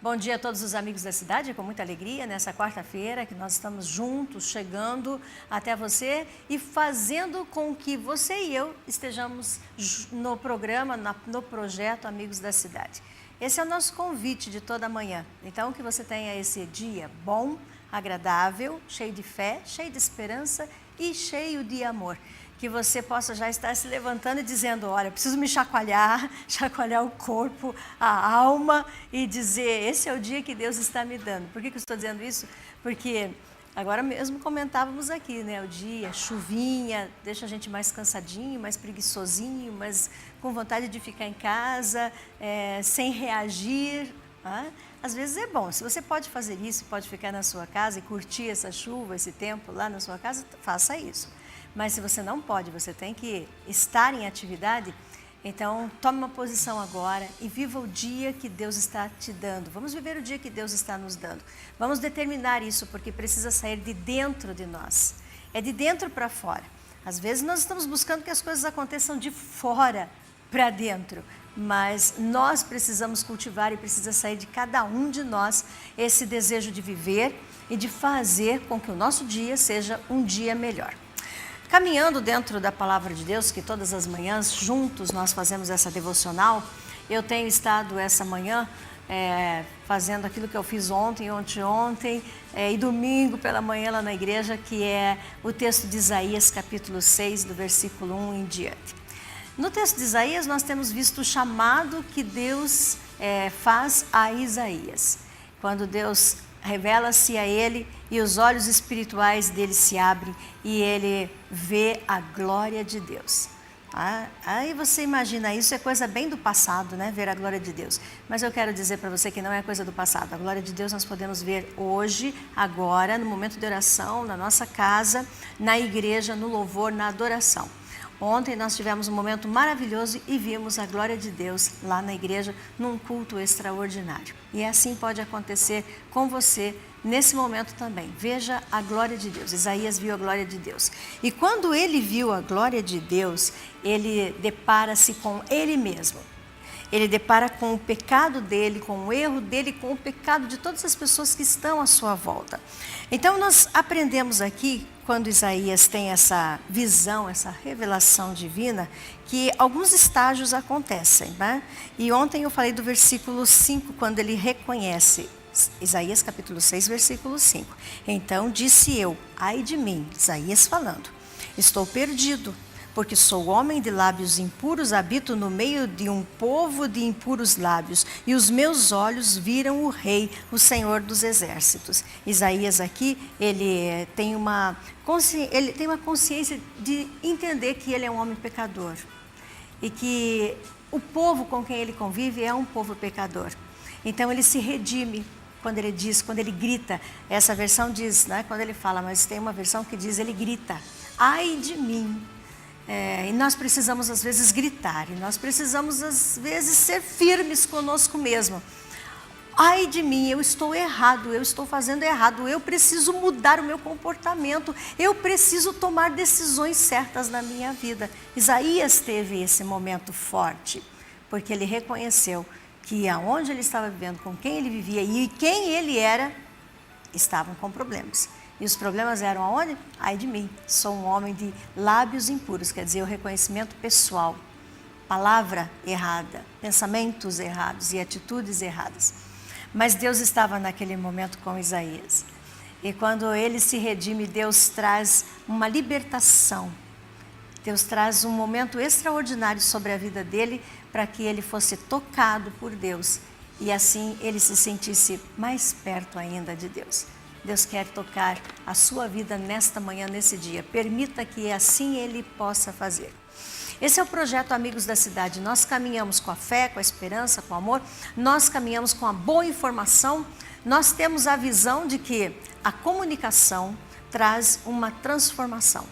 Bom dia a todos os amigos da cidade, é com muita alegria nessa quarta-feira que nós estamos juntos, chegando até você e fazendo com que você e eu estejamos no programa, no projeto Amigos da Cidade. Esse é o nosso convite de toda manhã, então que você tenha esse dia bom, agradável, cheio de fé, cheio de esperança e cheio de amor. Que você possa já estar se levantando e dizendo, olha, preciso me chacoalhar o corpo, a alma e dizer, esse é o dia que Deus está me dando. Por que eu estou dizendo isso? Porque agora mesmo comentávamos aqui, né? O dia, chuvinha, deixa a gente mais cansadinho, mais preguiçosinho, mas com vontade de ficar em casa, sem reagir. Às vezes é bom, se você pode fazer isso, pode ficar na sua casa e curtir essa chuva, esse tempo lá na sua casa, faça isso. Mas se você não pode, você tem que estar em atividade, então tome uma posição agora e viva o dia que Deus está te dando. Vamos viver o dia que Deus está nos dando. Vamos determinar isso, porque precisa sair de dentro de nós. É de dentro para fora. Às vezes nós estamos buscando que as coisas aconteçam de fora para dentro, mas nós precisamos cultivar e precisa sair de cada um de nós esse desejo de viver e de fazer com que o nosso dia seja um dia melhor. Caminhando dentro da Palavra de Deus, que todas as manhãs juntos nós fazemos essa devocional, eu tenho estado essa manhã fazendo aquilo que eu fiz ontem e domingo pela manhã lá na igreja, que é o texto de Isaías capítulo 6, do versículo 1 em diante. No texto de Isaías nós temos visto o chamado que Deus faz a Isaías, quando Deus revela-se a ele e os olhos espirituais dele se abrem e ele vê a glória de Deus. Aí você imagina, isso é coisa bem do passado, né? Ver a glória de Deus. Mas eu quero dizer para você que não é coisa do passado. A glória de Deus nós podemos ver hoje, agora, no momento de oração, na nossa casa, na igreja, no louvor, na adoração. Ontem nós tivemos um momento maravilhoso e vimos a glória de Deus lá na igreja, num culto extraordinário. E assim pode acontecer com você nesse momento também. Veja a glória de Deus. Isaías viu a glória de Deus. E quando ele viu a glória de Deus, ele depara-se com ele mesmo. Ele depara com o pecado dele, com o erro dele, com o pecado de todas as pessoas que estão à sua volta. Então nós aprendemos aqui, quando Isaías tem essa visão, essa revelação divina, que alguns estágios acontecem, né? E ontem eu falei do versículo 5, quando ele reconhece, Isaías capítulo 6, versículo 5. Então disse eu, ai de mim, Isaías falando, estou perdido, porque sou homem de lábios impuros, habito no meio de um povo de impuros lábios, e os meus olhos viram o Rei, o Senhor dos Exércitos. Isaías aqui, ele tem uma consciência de entender que ele é um homem pecador, e que o povo com quem ele convive é um povo pecador. Então ele se redime quando ele diz, quando ele grita. Essa versão diz, né, quando ele fala, mas tem uma versão que diz, ele grita, ai de mim. E nós precisamos às vezes gritar, e nós precisamos às vezes ser firmes conosco mesmo. Ai de mim, eu estou errado, eu estou fazendo errado, eu preciso mudar o meu comportamento, eu preciso tomar decisões certas na minha vida. Isaías teve esse momento forte, porque ele reconheceu que aonde ele estava vivendo, com quem ele vivia e quem ele era, estavam com problemas. E os problemas eram aonde? Ai de mim, sou um homem de lábios impuros, quer dizer, o reconhecimento pessoal, palavra errada, pensamentos errados e atitudes erradas. Mas Deus estava naquele momento com Isaías. E quando ele se redime, Deus traz uma libertação. Deus traz um momento extraordinário sobre a vida dele para que ele fosse tocado por Deus e assim ele se sentisse mais perto ainda de Deus. Deus quer tocar a sua vida nesta manhã, nesse dia. Permita que assim Ele possa fazer. Esse é o projeto Amigos da Cidade. Nós caminhamos com a fé, com a esperança, com o amor. Nós caminhamos com a boa informação. Nós temos a visão de que a comunicação traz uma transformação,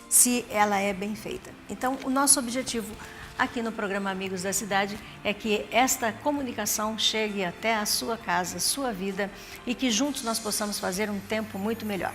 se ela é bem feita. Então, o nosso objetivo aqui no programa Amigos da Cidade é que esta comunicação chegue até a sua casa, a sua vida e que juntos nós possamos fazer um tempo muito melhor.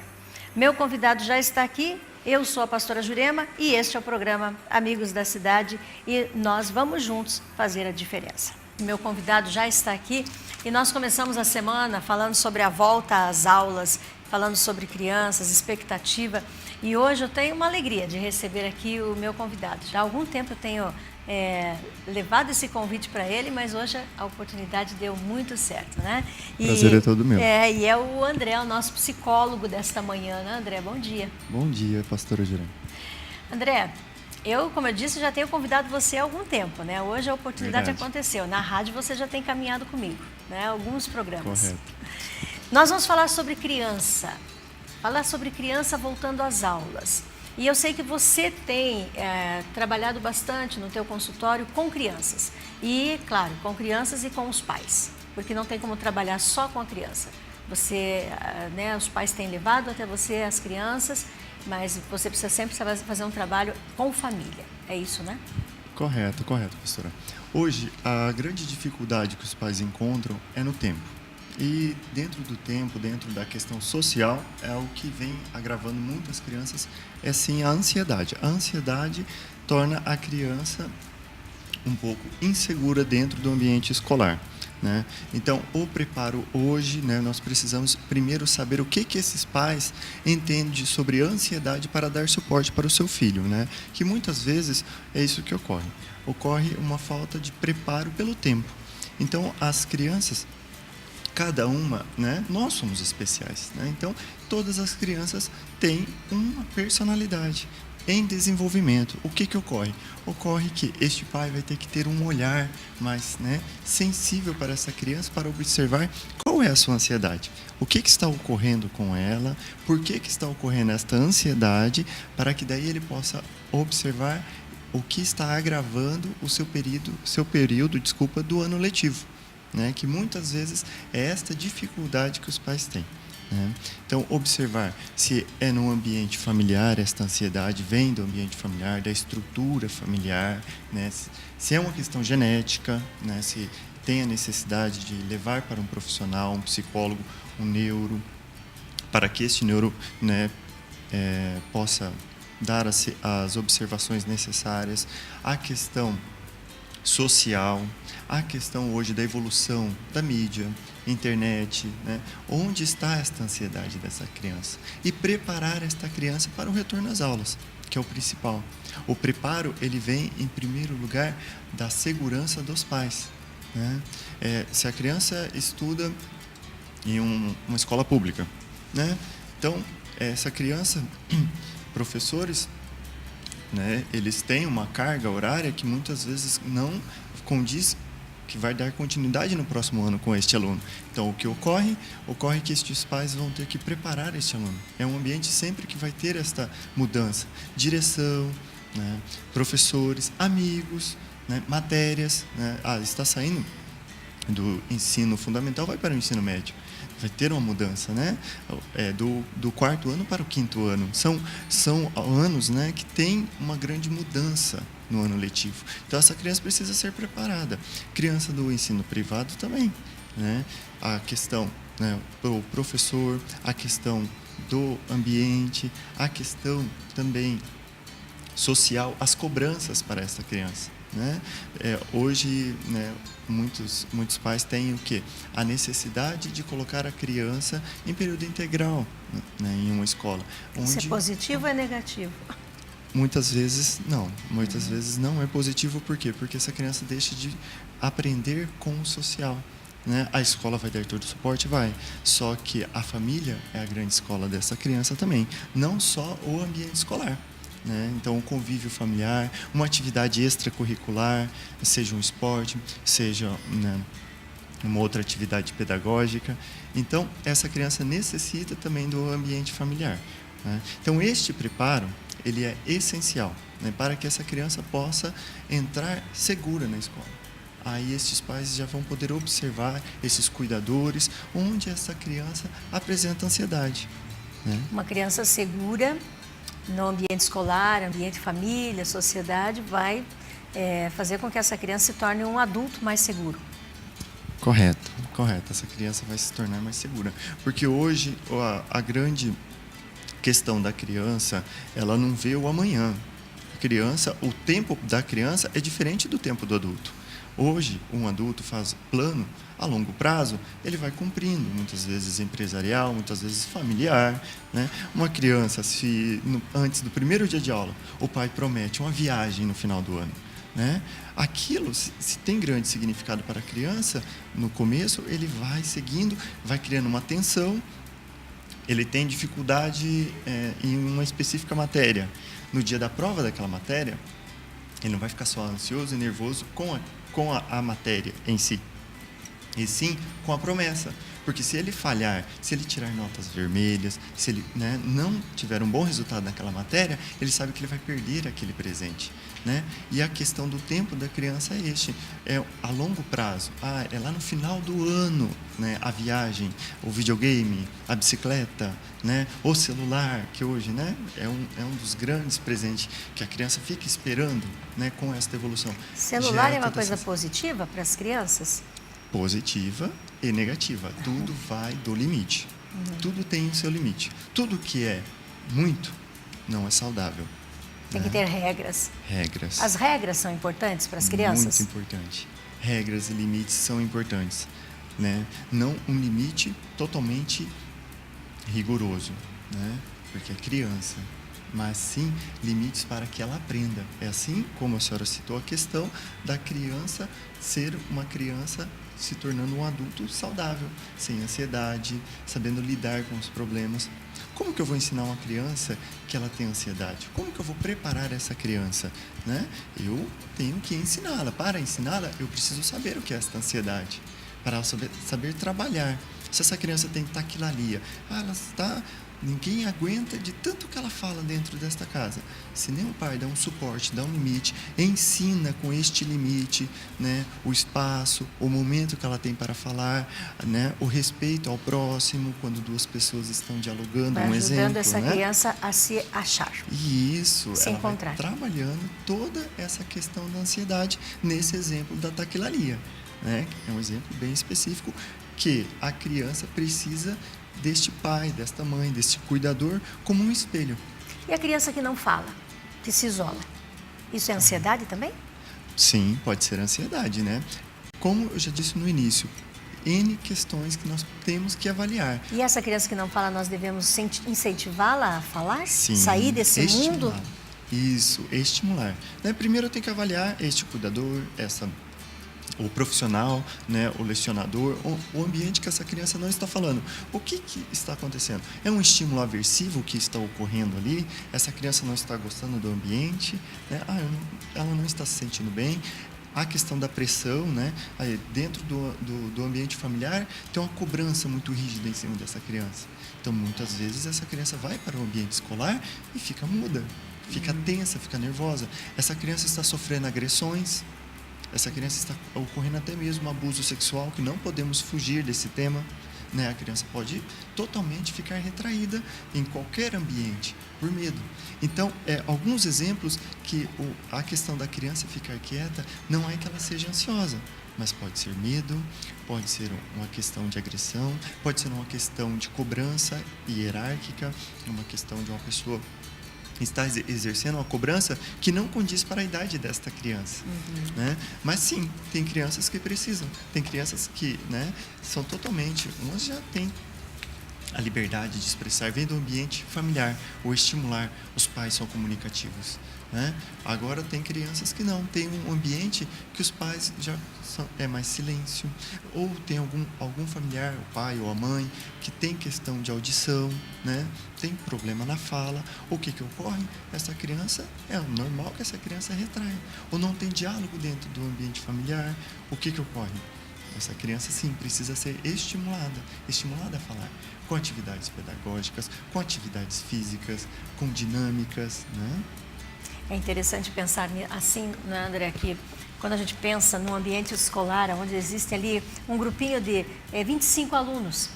Meu convidado já está aqui, eu sou a pastora Jurema e este é o programa Amigos da Cidade e nós vamos juntos fazer a diferença. meu convidado já está aqui e nós começamos a semana falando sobre a volta às aulas, falando sobre crianças, expectativa. E hoje eu tenho uma alegria de receber aqui o meu convidado. Já há algum tempo eu tenho levado esse convite para ele, mas hoje a oportunidade deu muito certo, né? Prazer é todo meu. E é o André, o nosso psicólogo desta manhã, né, André? Bom dia. Bom dia, pastora Jurema. André, como eu disse, já tenho convidado você há algum tempo, né? Hoje a oportunidade aconteceu. Na rádio você já tem caminhado comigo, né? Alguns programas. Correto. Nós vamos falar sobre criança voltando às aulas. E eu sei que você tem trabalhado bastante no teu consultório com crianças. E, claro, com crianças e com os pais, porque não tem como trabalhar só com a criança. Os pais têm levado até você as crianças, mas você precisa sempre fazer um trabalho com família. É isso, né? Correto, pastora. Hoje, a grande dificuldade que os pais encontram é no tempo. E dentro do tempo, dentro da questão social, é o que vem agravando muitas crianças, é sim a ansiedade. A ansiedade torna a criança um pouco insegura dentro do ambiente escolar, né? Então, o preparo hoje, né, nós precisamos primeiro saber o que esses pais entendem sobre ansiedade para dar suporte para o seu filho, né? Que muitas vezes é isso que ocorre. Ocorre uma falta de preparo pelo tempo. Então, as crianças, cada uma, né? Nós somos especiais, né? Então, todas as crianças têm uma personalidade em desenvolvimento. O que ocorre? Ocorre que este pai vai ter que ter um olhar mais, né, sensível para essa criança, para observar qual é a sua ansiedade. O que está ocorrendo com ela? Por que está ocorrendo esta ansiedade? Para que daí ele possa observar o que está agravando o seu período do ano letivo, né? Que muitas vezes é esta dificuldade que os pais têm, né? Então, observar se é no ambiente familiar, esta ansiedade vem do ambiente familiar, da estrutura familiar, né? Se é uma questão genética, né? Se tem a necessidade de levar para um profissional, um psicólogo, um neuro, para que este neuro, né, possa dar as observações necessárias. A questão social, a questão hoje da evolução da mídia, internet, né? Onde está esta ansiedade dessa criança? E preparar esta criança para o retorno às aulas, que é o principal. O preparo, ele vem, em primeiro lugar, da segurança dos pais, né? Se a criança estuda em uma escola pública, né? Então, essa criança, professores, né, eles têm uma carga horária que muitas vezes não condiz que vai dar continuidade no próximo ano com este aluno. Então, o que ocorre que estes pais vão ter que preparar este aluno. É um ambiente sempre que vai ter esta mudança. Direção, né, professores, amigos, né, matérias, né? Está saindo do ensino fundamental, vai para o ensino médio. Vai ter uma mudança, né? Do quarto ano para o quinto ano. São anos, né, que tem uma grande mudança no ano letivo. Então, essa criança precisa ser preparada. Criança do ensino privado também, né? A questão, né, do professor, a questão do ambiente, a questão também social, as cobranças para essa criança, né? Hoje, né, muitos pais têm o quê? A necessidade de colocar a criança em período integral, né, em uma escola. Isso é positivo ou é negativo? Muitas vezes não. Muitas vezes não é positivo. Por quê? Porque essa criança deixa de aprender com o social, né? A escola vai dar todo o suporte? Vai. Só que a família é a grande escola dessa criança também. Não só o ambiente escolar, né? Então, o convívio familiar, uma atividade extracurricular, seja um esporte, seja, né, uma outra atividade pedagógica. Então, essa criança necessita também do ambiente familiar, né? Então, este preparo, ele é essencial, né, para que essa criança possa entrar segura na escola. Aí estes pais já vão poder observar esses cuidadores, onde essa criança apresenta ansiedade, né? Uma criança segura no ambiente escolar, ambiente família, sociedade, vai fazer com que essa criança se torne um adulto mais seguro. Correto. Essa criança vai se tornar mais segura. Porque hoje a grande questão da criança, ela não vê o amanhã. A criança, o tempo da criança é diferente do tempo do adulto. Hoje, um adulto faz plano a longo prazo, ele vai cumprindo, muitas vezes empresarial, muitas vezes familiar, né? Uma criança, antes do primeiro dia de aula, o pai promete uma viagem no final do ano, né? Aquilo, se tem grande significado para a criança, no começo ele vai seguindo, vai criando uma tensão, ele tem dificuldade em uma específica matéria. No dia da prova daquela matéria, ele não vai ficar só ansioso e nervoso com a matéria em si, e sim com a promessa. Porque se ele falhar, se ele tirar notas vermelhas, se ele, né, não tiver um bom resultado naquela matéria, ele sabe que ele vai perder aquele presente, né? E a questão do tempo da criança é a longo prazo. É lá no final do ano, né, a viagem, o videogame, a bicicleta, né, o celular, que hoje, né, é um dos grandes presentes que a criança fica esperando, né, com essa evolução. Celular é uma coisa positiva para as crianças? Positiva e negativa. Tudo vai do limite. Tudo tem o seu limite. Tudo que é muito não é saudável. Tem que ter regras. Regras. As regras são importantes para as crianças? Muito importante. Regras e limites são importantes, né? Não um limite totalmente rigoroso, né? Porque é criança. Mas sim limites para que ela aprenda. É assim como a senhora citou a questão da criança ser uma criança se tornando um adulto saudável, sem ansiedade, sabendo lidar com os problemas. Como que eu vou ensinar uma criança que ela tem ansiedade? Como que eu vou preparar essa criança, né? Eu tenho que ensiná-la. Para ensiná-la, eu preciso saber o que é essa ansiedade, para ela saber trabalhar. Se essa criança tem taquilardia, ela está... Ninguém aguenta de tanto que ela fala dentro desta casa. Se nem o pai dá um suporte, dá um limite, ensina com este limite, né, o espaço, o momento que ela tem para falar, né, o respeito ao próximo, quando duas pessoas estão dialogando, vai um exemplo. Ajudando essa né? criança a se achar. Isso, se ela encontrar. vai trabalhando toda essa questão da ansiedade nesse exemplo da taquilaria, né? É um exemplo bem específico que a criança precisa deste pai, desta mãe, deste cuidador, como um espelho. E a criança que não fala, que se isola, isso é ansiedade também? Sim, pode ser ansiedade, né? Como eu já disse no início, N questões que nós temos que avaliar. E essa criança que não fala, nós devemos incentivá-la a falar? Sim, sair desse estimular. mundo? Isso, estimular. Né? Primeiro eu tenho que avaliar este cuidador, o profissional, né, o lecionador, o ambiente que essa criança não está falando. O que está acontecendo? É um estímulo aversivo que está ocorrendo ali? Essa criança não está gostando do ambiente? Né? Ela não está se sentindo bem? A questão da pressão, né? Aí, dentro do ambiente familiar, tem uma cobrança muito rígida em cima dessa criança. Então, muitas vezes, essa criança vai para o ambiente escolar e fica muda, fica tensa, fica nervosa. Essa criança está sofrendo agressões, essa criança está ocorrendo até mesmo um abuso sexual, que não podemos fugir desse tema, né? A criança pode totalmente ficar retraída em qualquer ambiente, por medo. Então, alguns exemplos que a questão da criança ficar quieta não é que ela seja ansiosa, mas pode ser medo, pode ser uma questão de agressão, pode ser uma questão de cobrança hierárquica, uma questão de uma pessoa está exercendo uma cobrança que não condiz para a idade desta criança, né? Mas sim, tem crianças que precisam, tem crianças que, né, são totalmente, umas já têm a liberdade de expressar, vem do ambiente familiar, ou estimular, os pais são comunicativos, né? Agora tem crianças que não, tem um ambiente que os pais já é mais silêncio, ou tem algum familiar, o pai ou a mãe, que tem questão de audição, né? Tem problema na fala. O que ocorre? Essa criança, é normal que essa criança retrai, ou não tem diálogo dentro do ambiente familiar. O que ocorre? Essa criança, sim, precisa ser estimulada a falar, com atividades pedagógicas, com atividades físicas, com dinâmicas, né? É interessante pensar assim, né, André, que quando a gente pensa num ambiente escolar, onde existe ali um grupinho de 25 alunos,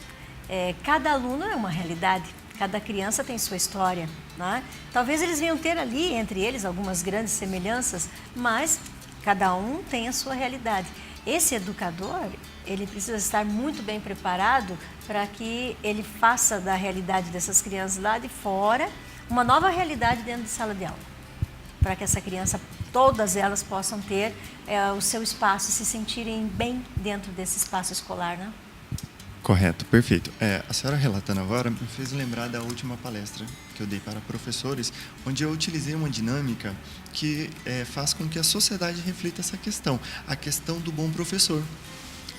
cada aluno é uma realidade, cada criança tem sua história, né? Talvez eles venham ter ali, entre eles, algumas grandes semelhanças, mas cada um tem a sua realidade. Esse educador, ele precisa estar muito bem preparado para que ele faça da realidade dessas crianças lá de fora uma nova realidade dentro de sala de aula, para que essa criança todas elas possam ter o seu espaço, se sentirem bem dentro desse espaço escolar, né? Correto, perfeito. A senhora relatando agora me fez lembrar da última palestra que eu dei para professores, onde eu utilizei uma dinâmica que faz com que a sociedade reflita essa questão, a questão do bom professor.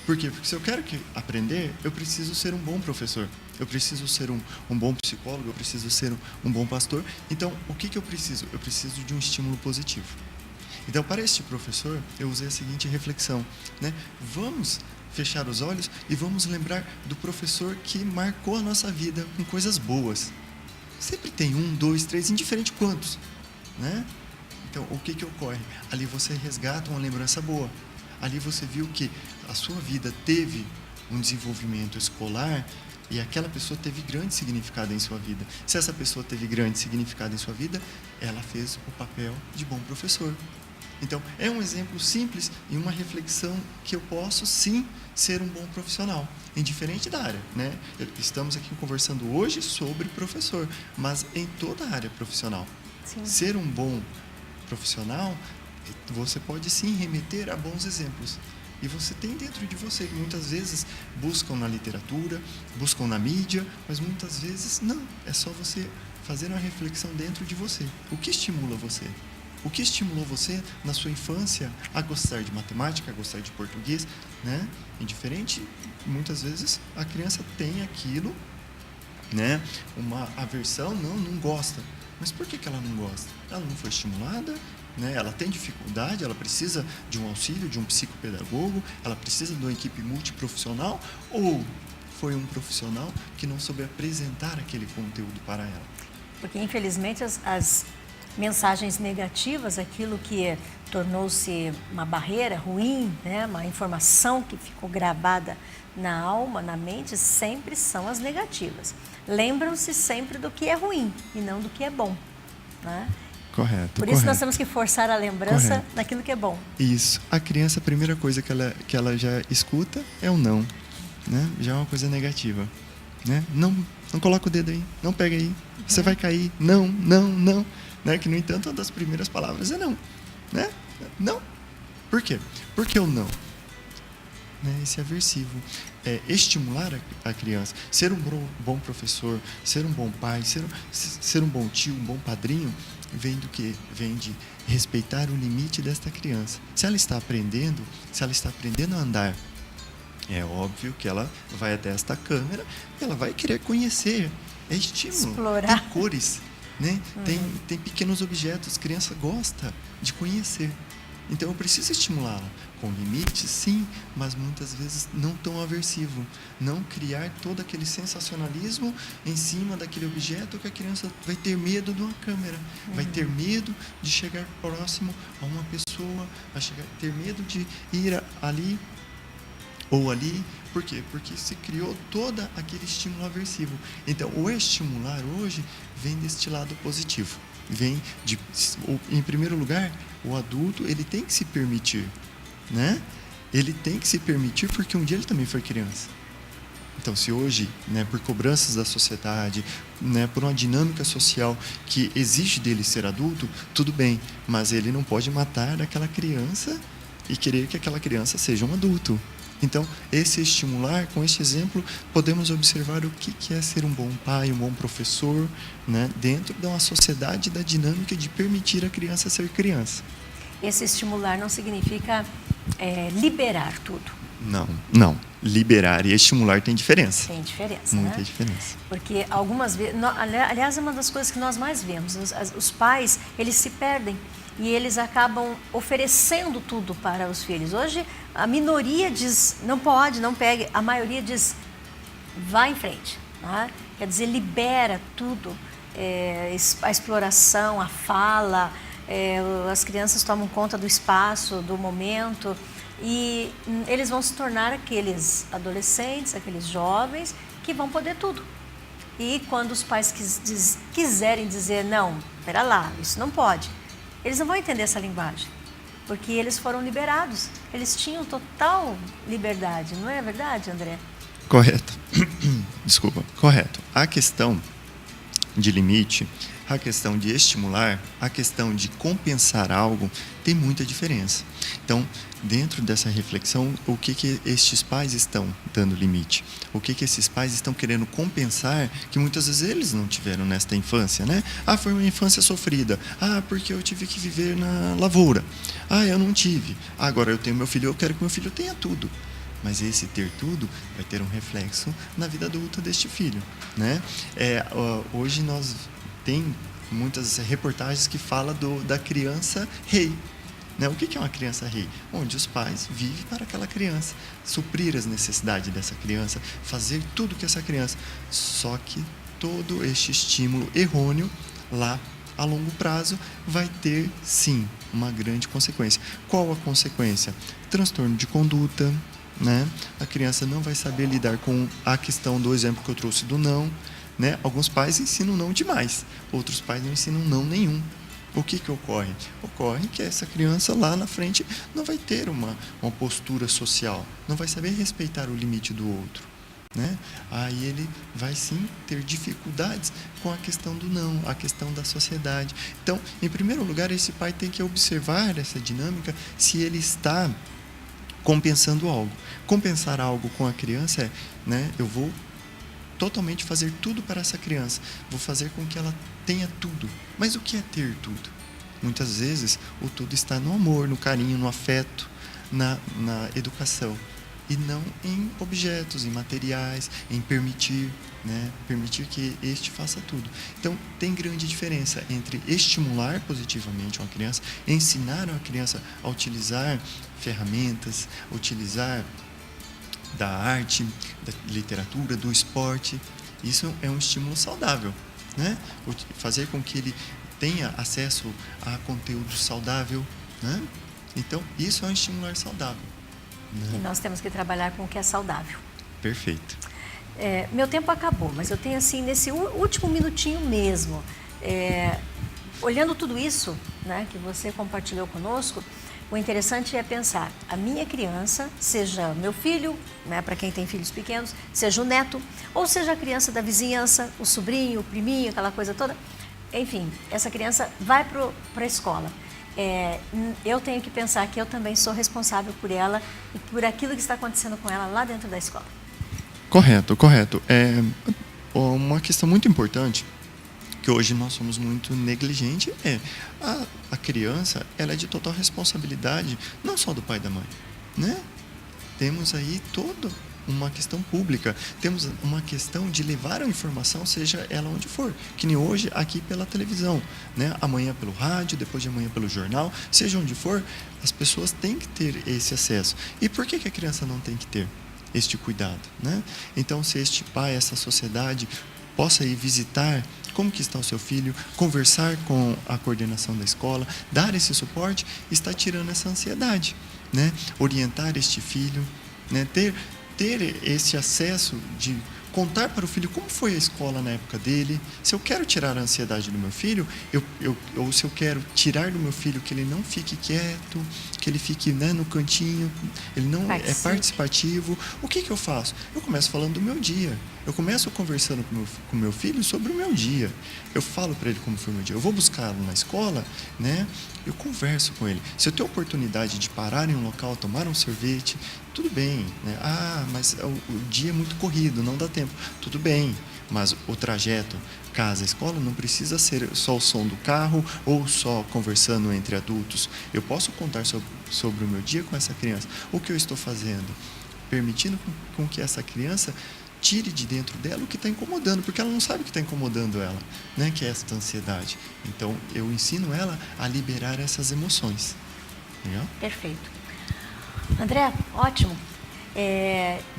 Por quê? Porque se eu quero aprender, eu preciso ser um bom professor, eu preciso ser um bom psicólogo, eu preciso ser um bom pastor. Então, o que eu preciso? Eu preciso de um estímulo positivo. Então, para este professor, eu usei a seguinte reflexão, né? Vamos fechar os olhos e vamos lembrar do professor que marcou a nossa vida com coisas boas. Sempre tem 1, 2, 3, indiferente quantos, né? Então, o que ocorre? Ali você resgata uma lembrança boa. Ali você viu que a sua vida teve um desenvolvimento escolar e aquela pessoa teve grande significado em sua vida. Se essa pessoa teve grande significado em sua vida, ela fez o papel de bom professor. Então, é um exemplo simples e uma reflexão que eu posso, sim, ser um bom profissional, indiferente da área, né? Estamos aqui conversando hoje sobre professor, mas em toda a área profissional. Sim. Ser um bom profissional, você pode, sim, remeter a bons exemplos. E você tem dentro de você, que muitas vezes buscam na literatura, buscam na mídia, mas muitas vezes não. É só você fazer uma reflexão dentro de você. O que estimula você? O que estimulou você na sua infância a gostar de matemática, a gostar de português, né? Indiferente, muitas vezes a criança tem aquilo, né? Uma aversão, não gosta. Mas por que ela não gosta? Ela não foi estimulada, né? Ela tem dificuldade, ela precisa de um auxílio, de um psicopedagogo, ela precisa de uma equipe multiprofissional, ou foi um profissional que não soube apresentar aquele conteúdo para ela? Porque, infelizmente, as mensagens negativas, aquilo que tornou-se uma barreira ruim, né? Uma informação que ficou gravada na alma, na mente, sempre são as negativas. Lembram-se sempre do que é ruim e não do que é bom, né? Correto. Por isso nós temos que forçar a lembrança naquilo que é bom. Isso. A criança, a primeira coisa que ela já escuta é o não, né? Já é uma coisa negativa, né? Não coloca o dedo aí, não pega aí, você vai cair, não. Né? Que, no entanto, uma das primeiras palavras é não, né? Não. Por quê? Porque o não, né? Esse aversivo. Estimular a criança, ser um bom professor, ser um bom pai, ser um bom tio, um bom padrinho, vem do que? Vem de respeitar o limite desta criança. Se ela está aprendendo a andar, é óbvio que ela vai até esta câmera e ela vai querer conhecer. É estímulo. Explorar. Tem cores, né? Tem pequenos objetos. A criança gosta de conhecer. Então, eu preciso estimulá-la. Com limites, sim, mas muitas vezes não tão aversivo. Não criar todo aquele sensacionalismo em cima daquele objeto que a criança vai ter medo de uma câmera, vai ter medo de chegar próximo a uma pessoa, vai ter medo de ir ali ou ali. Por quê? Porque se criou todo aquele estímulo aversivo. Então, o estimular hoje vem deste lado positivo. Em primeiro lugar, o adulto ele tem que se permitir, né? Ele tem que se permitir porque um dia ele também foi criança. Então, se hoje, né, por cobranças da sociedade, né, por uma dinâmica social que exige dele ser adulto, tudo bem, mas ele não pode matar aquela criança e querer que aquela criança seja um adulto. Então, esse estimular, com este exemplo, podemos observar o que é ser um bom pai, um bom professor, né, dentro de uma sociedade da dinâmica de permitir a criança ser criança. Esse estimular não significa liberar tudo. Não. Liberar e estimular tem diferença. Tem diferença, muita né? diferença. Porque algumas vezes, aliás, é uma das coisas que nós mais vemos. Os pais, eles se perdem e eles acabam oferecendo tudo para os filhos. Hoje, a minoria diz, não pode, não pegue. A maioria diz, vá em frente. Tá? Quer dizer, libera tudo. A exploração, a fala, as crianças tomam conta do espaço, do momento. E eles vão se tornar aqueles adolescentes, aqueles jovens que vão poder tudo. E quando os pais quiserem dizer, não, espera lá, isso não pode, eles não vão entender essa linguagem, porque eles foram liberados, eles tinham total liberdade, não é verdade, André? Correto. Desculpa, correto. A questão de limite, a questão de estimular, a questão de compensar algo, tem muita diferença. Então, dentro dessa reflexão, o que estes pais estão dando limite? O que esses pais estão querendo compensar que muitas vezes eles não tiveram nesta infância, né? Ah, foi uma infância sofrida. Ah, porque eu tive que viver na lavoura. Ah, eu não tive. Ah, agora eu tenho meu filho, eu quero que meu filho tenha tudo. Mas esse ter tudo vai ter um reflexo na vida adulta deste filho, né? Hoje nós tem muitas reportagens que falam da criança rei, né? O que é uma criança rei? Onde os pais vivem para aquela criança, suprir as necessidades dessa criança, fazer tudo que essa criança. Só que todo este estímulo errôneo lá a longo prazo vai ter, sim, uma grande consequência. Qual a consequência? Transtorno de conduta, né? A criança não vai saber lidar com a questão do exemplo que eu trouxe do não, né? Alguns pais ensinam não demais, outros pais não ensinam não nenhum. O que ocorre? Ocorre que essa criança lá na frente não vai ter uma postura social, não vai saber respeitar o limite do outro, né? Aí ele vai sim ter dificuldades com a questão do não, a questão da sociedade. Então, em primeiro lugar, esse pai tem que observar essa dinâmica, se ele está compensando algo. Compensar algo com a criança é, né, eu vou totalmente fazer tudo para essa criança, vou fazer com que ela tenha tudo. Mas o que é ter tudo? Muitas vezes o tudo está no amor, no carinho, no afeto, na educação, e não em objetos, em materiais, em permitir, né, permitir que este faça tudo. Então, tem grande diferença entre estimular positivamente uma criança, ensinar uma criança a utilizar ferramentas, utilizar da arte, da literatura, do esporte. Isso é um estímulo saudável, né? Fazer com que ele tenha acesso a conteúdo saudável, né? Então, isso é um estimular saudável, né? E nós temos que trabalhar com o que é saudável. Perfeito. Meu tempo acabou, mas eu tenho assim, nesse último minutinho mesmo, olhando tudo isso, né, que você compartilhou conosco, o interessante é pensar, a minha criança, seja meu filho, né, para quem tem filhos pequenos, seja o neto, ou seja a criança da vizinhança, o sobrinho, o priminho, aquela coisa toda, enfim, essa criança vai para a escola. Eu tenho que pensar que eu também sou responsável por ela e por aquilo que está acontecendo com ela lá dentro da escola. Correto. Uma questão muito importante, que hoje nós somos muito negligentes, a criança, ela é de total responsabilidade, não só do pai e da mãe, né? Temos aí toda uma questão pública, temos uma questão de levar a informação, seja ela onde for, que nem hoje aqui pela televisão, né? Amanhã pelo rádio, depois de amanhã pelo jornal, seja onde for, as pessoas têm que ter esse acesso. E por que a criança não tem que ter este cuidado, né? Então, se este pai, essa sociedade, possa ir visitar como que está o seu filho, conversar com a coordenação da escola, dar esse suporte, está tirando essa ansiedade, né? Orientar este filho, né? Ter esse acesso de contar para o filho como foi a escola na época dele. Se eu quero tirar a ansiedade do meu filho, ou se eu quero tirar do meu filho que ele não fique quieto, que ele fique, né, no cantinho, ele não é participativo, o que eu faço? Eu começo falando do meu dia. Eu começo conversando com o meu filho sobre o meu dia. Eu falo para ele como foi o meu dia. Eu vou buscá-lo na escola, né? Eu converso com ele. Se eu tenho a oportunidade de parar em um local, tomar um sorvete, tudo bem, né? Ah, mas o dia é muito corrido, não dá tempo. Tudo bem, mas o trajeto casa-escola não precisa ser só o som do carro ou só conversando entre adultos. Eu posso contar sobre o meu dia com essa criança. O que eu estou fazendo? Permitindo com que essa criança tire de dentro dela o que está incomodando, porque ela não sabe o que está incomodando ela, né? Que é essa ansiedade. Então, eu ensino ela a liberar essas emoções. Legal? Perfeito. André, ótimo.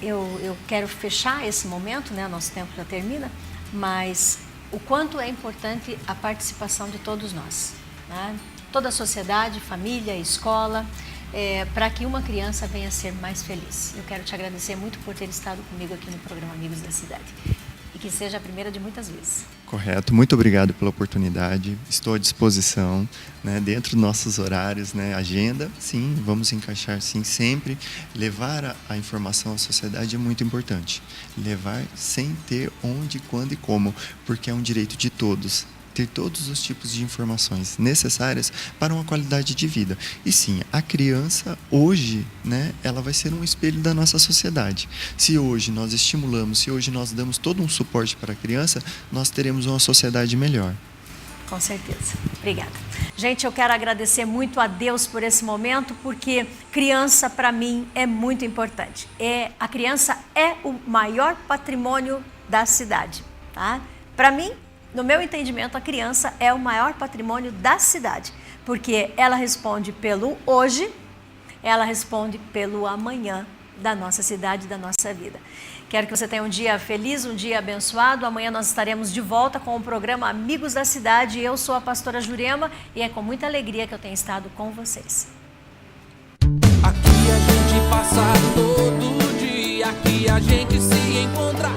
Eu quero fechar esse momento, né? Nosso tempo já termina, mas o quanto é importante a participação de todos nós, né? Toda a sociedade, família, escola, para que uma criança venha a ser mais feliz. Eu quero te agradecer muito por ter estado comigo aqui no programa Amigos da Cidade. e que seja a primeira de muitas vezes. Correto, muito obrigado pela oportunidade, estou à disposição, né, dentro dos nossos horários, né, agenda, sim, vamos encaixar sim, sempre. Levar a informação à sociedade é muito importante, levar sem ter onde, quando e como, porque é um direito de todos. Ter todos os tipos de informações necessárias para uma qualidade de vida. E sim, a criança hoje, né, ela vai ser um espelho da nossa sociedade. Se hoje nós estimulamos, se hoje nós damos todo um suporte para a criança, nós teremos uma sociedade melhor. Com certeza. Obrigada. Gente, eu quero agradecer muito a Deus por esse momento, porque criança, para mim, é muito importante. A criança é o maior patrimônio da cidade, tá? Para mim, no meu entendimento, a criança é o maior patrimônio da cidade, porque ela responde pelo hoje, ela responde pelo amanhã da nossa cidade, da nossa vida. Quero que você tenha um dia feliz, um dia abençoado. Amanhã nós estaremos de volta com o programa Amigos da Cidade. Eu sou a pastora Jurema e é com muita alegria que eu tenho estado com vocês. Aqui a gente passa todo dia, aqui a gente se encontra.